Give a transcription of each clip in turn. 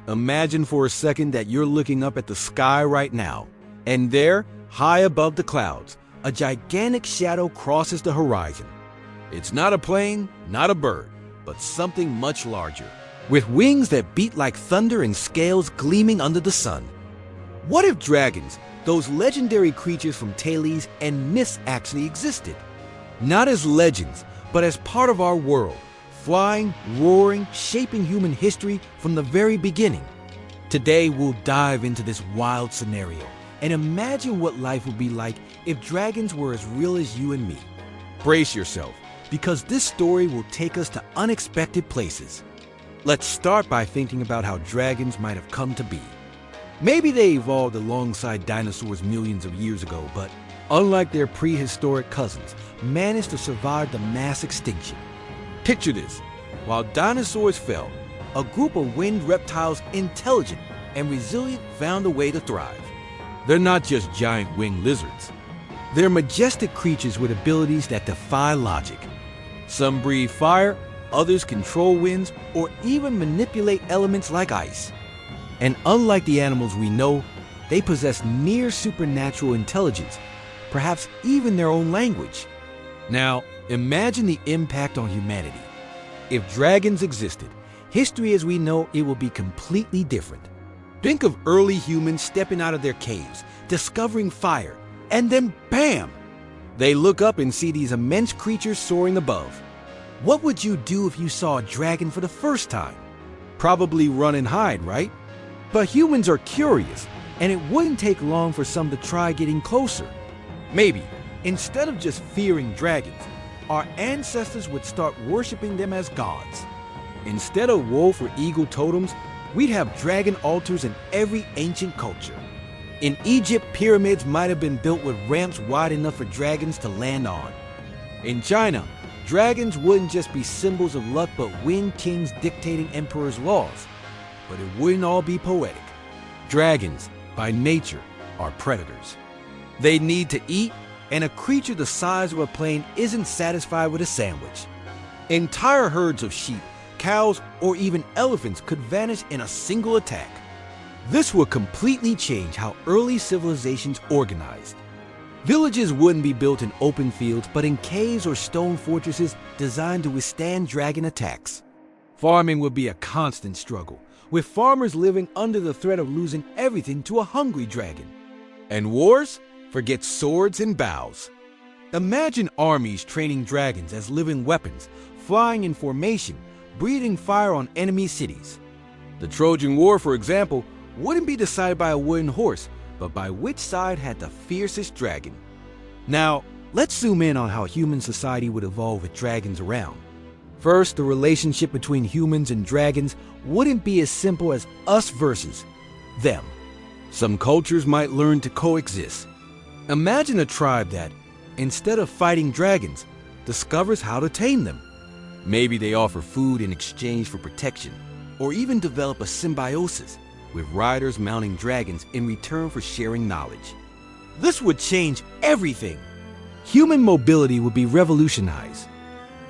Imagine for a second that you're looking up at the sky right now, and there, high above the clouds, a gigantic shadow crosses the horizon. It's not a plane, not a bird, but something much larger, with wings that beat like thunder and scales gleaming under the sun. What if dragons, those legendary creatures from tales and myths, actually existed? Not as legends, but as part of our world, flying, roaring, shaping human history from the very beginning. Today, we'll dive into this wild scenario and imagine what life would be like if dragons were as real as you and me. Brace yourself, because this story will take us to unexpected places. Let's start by thinking about how dragons might have come to be. Maybe they evolved alongside dinosaurs millions of years ago, but unlike their prehistoric cousins, managed to survive the mass extinction. Picture this: while dinosaurs fell, a group of winged reptiles intelligent and resilient found a way to thrive. They're not just giant winged lizards. They're majestic creatures with abilities that defy logic. Some breathe fire, others control winds, or even manipulate elements like ice. And unlike the animals we know, they possess near supernatural intelligence, perhaps even their own language. Now, imagine the impact on humanity. If dragons existed, history as we know it will be completely different. Think of early humans stepping out of their caves, discovering fire, and then bam! They look up and see these immense creatures soaring above. What would you do if you saw a dragon for the first time? Probably run and hide, right? But humans are curious, and it wouldn't take long for some to try getting closer. Maybe, instead of just fearing dragons, our ancestors would start worshiping them as gods. Instead of wolf or eagle totems, we'd have dragon altars in every ancient culture. In Egypt, pyramids might have been built with ramps wide enough for dragons to land on. In China, dragons wouldn't just be symbols of luck but winged kings dictating emperors' laws. But it wouldn't all be poetic. Dragons, by nature, are predators. They need to eat, and a creature the size of a plane isn't satisfied with a sandwich. Entire herds of sheep, cows, or even elephants could vanish in a single attack. This would completely change how early civilizations organized. Villages wouldn't be built in open fields, but in caves or stone fortresses designed to withstand dragon attacks. Farming would be a constant struggle, with farmers living under the threat of losing everything to a hungry dragon. And wars? Forget swords and bows. Imagine armies training dragons as living weapons, flying in formation, breathing fire on enemy cities. The Trojan War, for example, wouldn't be decided by a wooden horse, but by which side had the fiercest dragon. Now, let's zoom in on how human society would evolve with dragons around. First, the relationship between humans and dragons wouldn't be as simple as us versus them. Some cultures might learn to coexist. Imagine a tribe that, instead of fighting dragons, discovers how to tame them. Maybe they offer food in exchange for protection, or even develop a symbiosis, with riders mounting dragons in return for sharing knowledge. This would change everything. Human mobility would be revolutionized.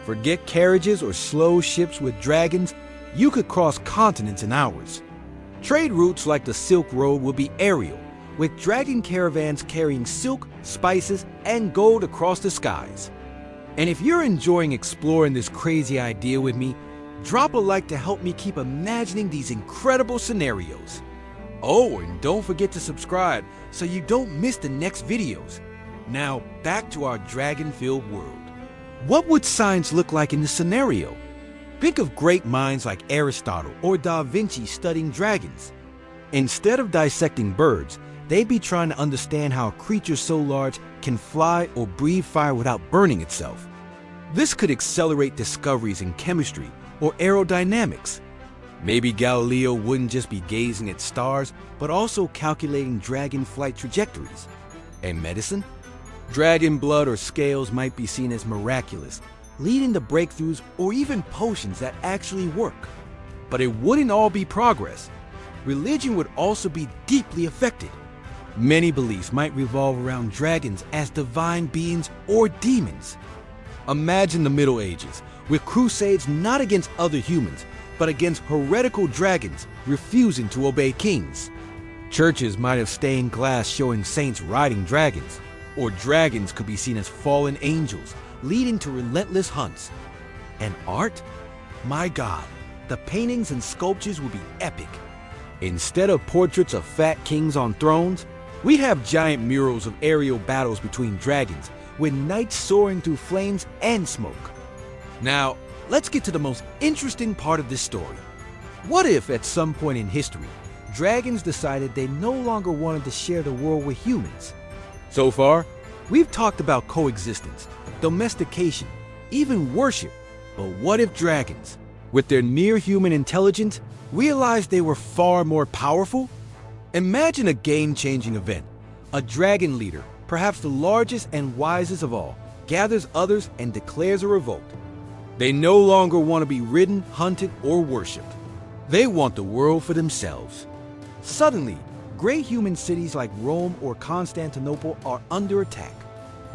Forget carriages or slow ships with dragons, you could cross continents in hours. Trade routes like the Silk Road would be aerial, with dragon caravans carrying silk, spices, and gold across the skies. And if you're enjoying exploring this crazy idea with me, drop a like to help me keep imagining these incredible scenarios. Oh, and don't forget to subscribe so you don't miss the next videos. Now, back to our dragon-filled world. What would science look like in this scenario? Think of great minds like Aristotle or Da Vinci studying dragons. Instead of dissecting birds, they'd be trying to understand how a creature so large can fly or breathe fire without burning itself. This could accelerate discoveries in chemistry or aerodynamics. Maybe Galileo wouldn't just be gazing at stars, but also calculating dragon flight trajectories. And medicine? Dragon blood or scales might be seen as miraculous, leading to breakthroughs or even potions that actually work. But it wouldn't all be progress. Religion would also be deeply affected. Many beliefs might revolve around dragons as divine beings or demons. Imagine the Middle Ages, with crusades not against other humans, but against heretical dragons refusing to obey kings. Churches might have stained glass showing saints riding dragons, or dragons could be seen as fallen angels, leading to relentless hunts. And art? My God, the paintings and sculptures would be epic. Instead of portraits of fat kings on thrones, we have giant murals of aerial battles between dragons, with knights soaring through flames and smoke. Now, let's get to the most interesting part of this story. What if, at some point in history, dragons decided they no longer wanted to share the world with humans? So far, we've talked about coexistence, domestication, even worship. But what if dragons, with their near-human intelligence, realized they were far more powerful? Imagine a game-changing event. A dragon leader, perhaps the largest and wisest of all, gathers others and declares a revolt. They no longer want to be ridden, hunted, or worshipped. They want the world for themselves. Suddenly, great human cities like Rome or Constantinople are under attack.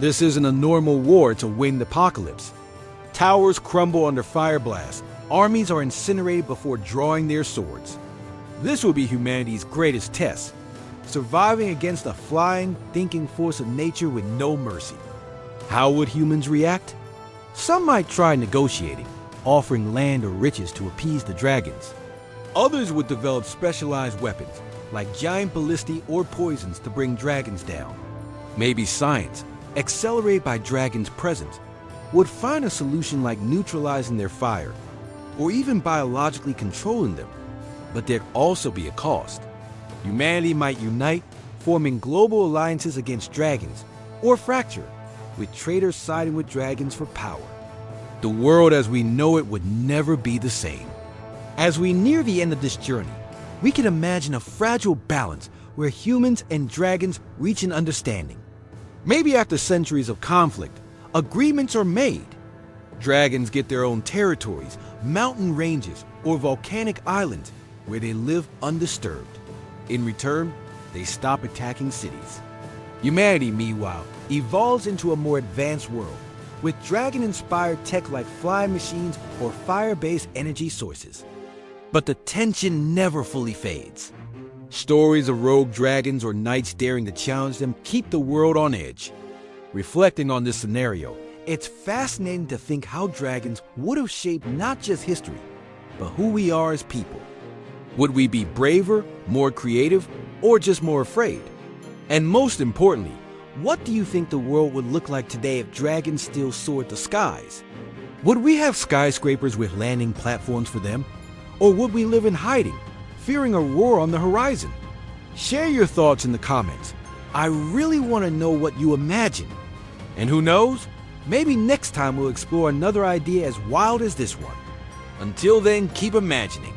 This isn't a normal war, it's a winged apocalypse. Towers crumble under fire blasts. Armies are incinerated before drawing their swords. This will be humanity's greatest test, surviving against a flying, thinking force of nature with no mercy. How would humans react? Some might try negotiating, offering land or riches to appease the dragons. Others would develop specialized weapons, like giant ballistae or poisons to bring dragons down. Maybe science, accelerated by dragons' presence, would find a solution like neutralizing their fire, or even biologically controlling them. But there'd also be a cost. Humanity might unite, forming global alliances against dragons, or fracture, with traitors siding with dragons for power. The world as we know it would never be the same. As we near the end of this journey, we can imagine a fragile balance where humans and dragons reach an understanding. Maybe after centuries of conflict, agreements are made. Dragons get their own territories, mountain ranges, or volcanic islands where they live undisturbed. In return, they stop attacking cities. Humanity, meanwhile, evolves into a more advanced world, with dragon-inspired tech like flying machines or fire-based energy sources. But the tension never fully fades. Stories of rogue dragons or knights daring to challenge them keep the world on edge. Reflecting on this scenario, it's fascinating to think how dragons would have shaped not just history, but who we are as people. Would we be braver, more creative, or just more afraid? And most importantly, what do you think the world would look like today if dragons still soared the skies? Would we have skyscrapers with landing platforms for them? Or would we live in hiding, fearing a roar on the horizon? Share your thoughts in the comments. I really want to know what you imagine. And who knows, maybe next time we'll explore another idea as wild as this one. Until then, keep imagining.